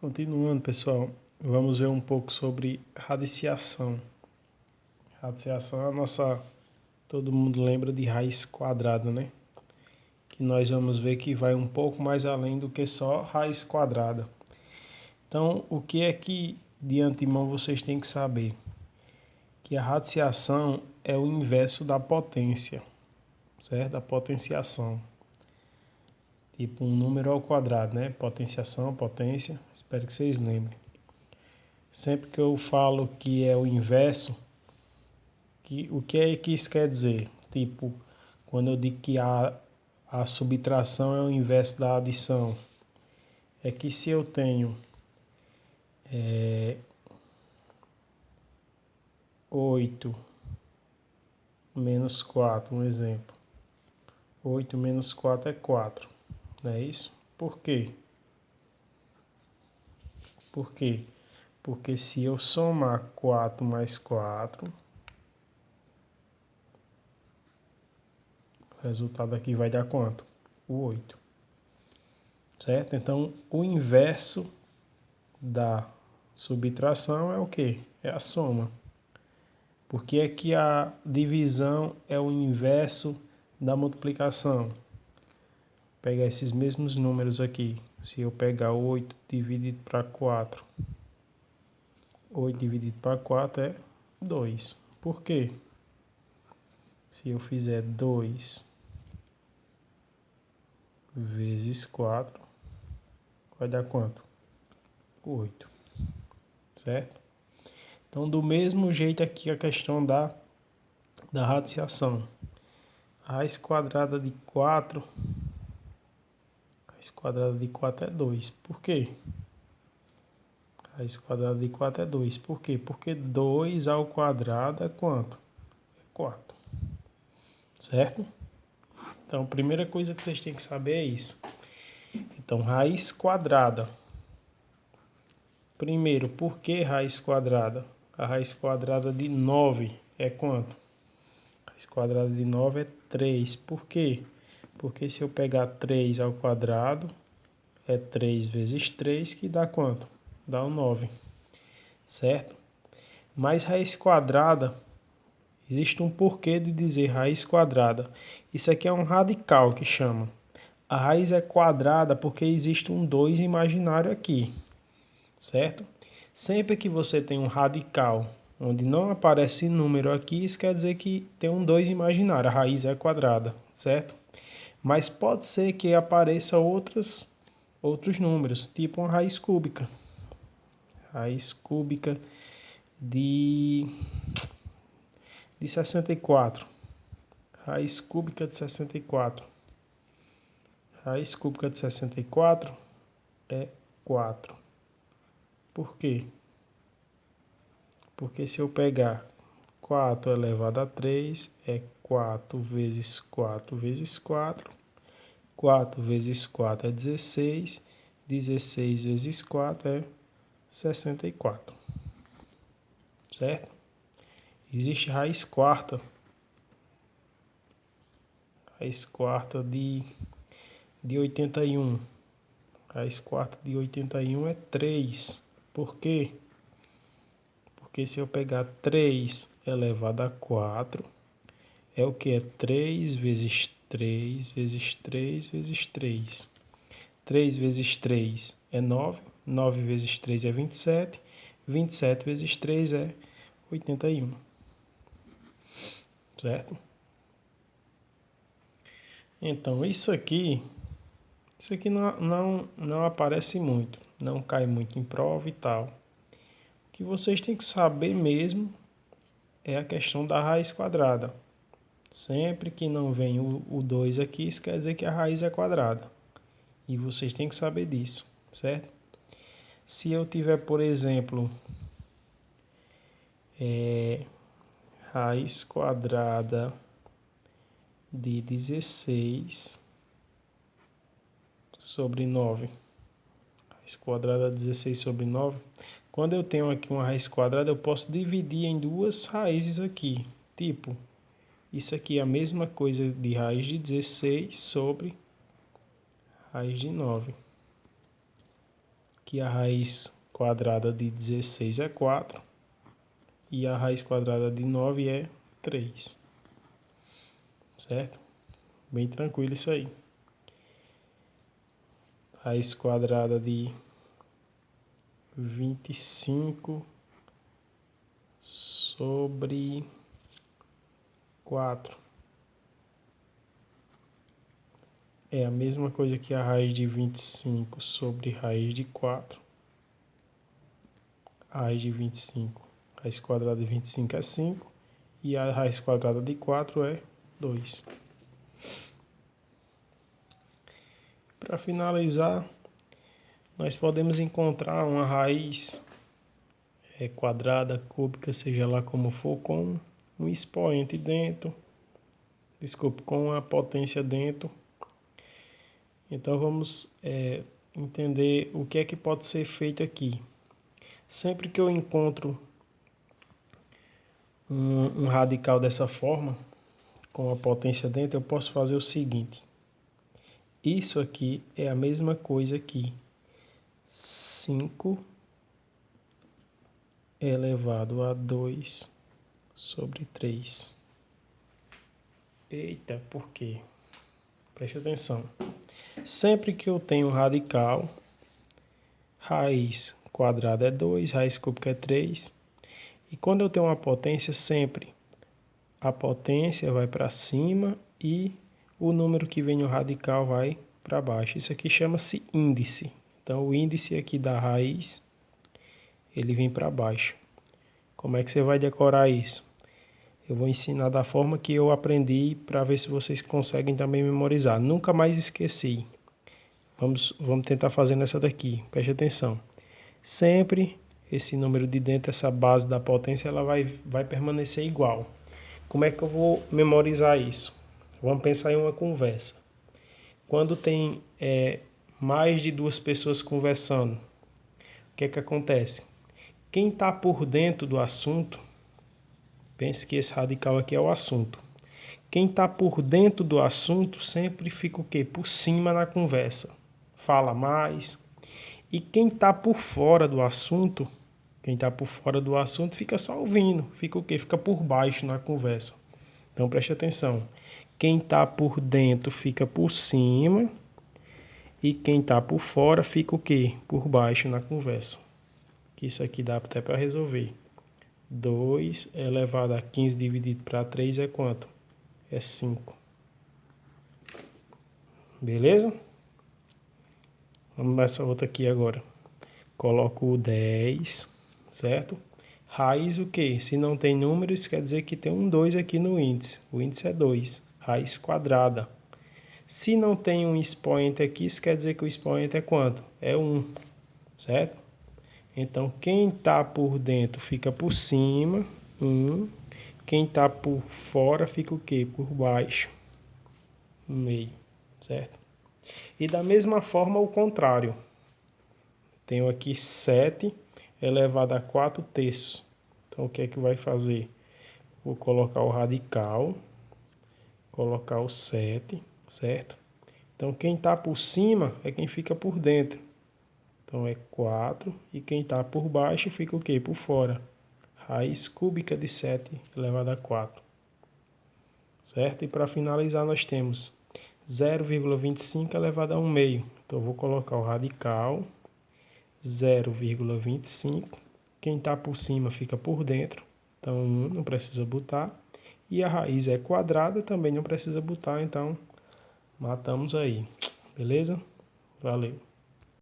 Continuando, pessoal, vamos ver um pouco sobre radiciação. Radiciação é a nossa... Todo mundo lembra de raiz quadrada, né? Que nós vamos ver que vai um pouco mais além do que só raiz quadrada. Então, o que é que de antemão vocês têm que saber? Que a radiciação é o inverso da potência, certo? Da potenciação. Tipo um número ao quadrado, né? Potenciação, potência. Espero que vocês lembrem. Sempre que eu falo que é o inverso, o que é que isso quer dizer? Tipo, quando eu digo que a subtração é o inverso da adição, é que se eu tenho 8 menos 4, um exemplo. 8 menos 4 é 4, não é isso? Por quê? Por quê? Porque se eu somar 4 mais 4, o resultado aqui vai dar quanto? O 8. Certo? Então, o inverso da subtração é o quê? É a soma. Porque é que a divisão é o inverso da multiplicação. Vou pegar esses mesmos números aqui. Se eu pegar 8 dividido para 4, 8 dividido para 4 é 2. Por quê? Se eu fizer 2 vezes 4, vai dar quanto? 8. Certo? Então, do mesmo jeito aqui a questão da radiciação. Raiz quadrada de 4, raiz quadrada de 4 é 2. Por quê? Raiz quadrada de 4 é 2. Por quê? Porque 2 ao quadrado é quanto? É 4. Certo? Então, a primeira coisa que vocês têm que saber é isso. Então, raiz quadrada. Primeiro, por que raiz quadrada? A raiz quadrada de 9 é quanto? A raiz quadrada de 9 é 3. Por quê? Porque se eu pegar 3 ao quadrado, é 3 vezes 3, que dá quanto? Dá um 9. Certo? Mas raiz quadrada, existe um porquê de dizer raiz quadrada. Isso aqui é um radical que chama. A raiz é quadrada porque existe um 2 imaginário aqui. Certo? Sempre que você tem um radical onde não aparece número aqui, isso quer dizer que tem um 2 imaginário, a raiz é quadrada, certo? Mas pode ser que apareça outros números, tipo uma raiz cúbica. Raiz cúbica de 64. Raiz cúbica de 64. Raiz cúbica de 64 é 4. Por quê? Porque se eu pegar 4 elevado a 3 é 4 vezes 4 vezes 4. 4 vezes 4 é 16. 16 vezes 4 é 64. Certo? Existe raiz quarta. Raiz quarta de 81. Raiz quarta de 81 é 3. Por quê? Porque se eu pegar 3 elevado a 4, é o que? É 3 vezes 3 vezes 3 vezes 3. 3 vezes 3 é 9. 9 vezes 3 é 27. 27 vezes 3 é 81. Certo? Então, isso aqui não aparece muito. Não cai muito em prova e tal. O que vocês têm que saber mesmo é a questão da raiz quadrada. Sempre que não vem o 2 aqui, isso quer dizer que a raiz é quadrada. E vocês têm que saber disso, certo? Se eu tiver, por exemplo, raiz quadrada de 16 sobre 9. Raiz quadrada de 16 sobre 9. Quando eu tenho aqui uma raiz quadrada, eu posso dividir em duas raízes aqui. Tipo, isso aqui é a mesma coisa de raiz de 16 sobre raiz de 9. que a raiz quadrada de 16 é 4 e a raiz quadrada de 9 é 3. Certo? Bem tranquilo isso aí. Raiz quadrada de 25 sobre 4 é a mesma coisa que a raiz de 25 sobre raiz de 4. A raiz de 25, raiz quadrada de 25 é 5 e a raiz quadrada de 4 é 2. Para finalizar, nós podemos encontrar uma raiz quadrada, cúbica, seja lá como for, com um expoente dentro, com a potência dentro. Então vamos entender o que é que pode ser feito aqui. Sempre que eu encontro um radical dessa forma, com a potência dentro, eu posso fazer o seguinte. Isso aqui é a mesma coisa que 5 elevado a 2 sobre 3. Eita, por quê? Preste atenção. Sempre que eu tenho radical, raiz quadrada é 2, raiz cúbica é 3. E quando eu tenho uma potência, sempre a potência vai para cima e o número que vem no radical vai para baixo. Isso aqui chama-se índice. Então, o índice aqui da raiz, ele vem para baixo. Como é que você vai decorar isso? Eu vou ensinar da forma que eu aprendi para ver se vocês conseguem também memorizar. Nunca mais esqueci. Vamos tentar fazer nessa daqui. Preste atenção. Sempre esse número de dentro, essa base da potência, ela vai permanecer igual. Como é que eu vou memorizar isso? Vamos pensar em uma conversa. Quando tem mais de duas pessoas conversando, o que é que acontece? Quem está por dentro do assunto, pense que esse radical aqui é o assunto. Quem está por dentro do assunto sempre fica o quê? Por cima na conversa. Fala mais. E quem está por fora do assunto, fica só ouvindo. Fica o quê? Fica por baixo na conversa. Então preste atenção. Quem está por dentro fica por cima e quem está por fora fica o quê? Por baixo na conversa. Que isso aqui dá até para resolver. 2 elevado a 15 dividido para 3 é quanto? É 5. Beleza? Vamos nessa outra aqui agora. Coloco o 10, certo? Raiz o quê? Se não tem números, quer dizer que tem um 2 aqui no índice. O índice é 2. Raiz quadrada. Se não tem um expoente aqui, isso quer dizer que o expoente é quanto? É 1, certo? Então, quem está por dentro fica por cima, 1. Quem está por fora fica o quê? Por baixo, 1/2, certo? E da mesma forma, o contrário. Tenho aqui 7 elevado a 4 terços. Então, o que é que vai fazer? Vou colocar o radical, colocar o 7, certo? Então, quem está por cima é quem fica por dentro. Então, é 4. E quem está por baixo fica o quê? Por fora. Raiz cúbica de 7 elevado a 4. Certo? E para finalizar, nós temos 0,25 elevado a 1/2. Então, eu vou colocar o radical, 0,25. Quem está por cima fica por dentro. Então, 1 não precisa botar. E a raiz é quadrada, também não precisa botar. Então, matamos aí. Beleza? Valeu.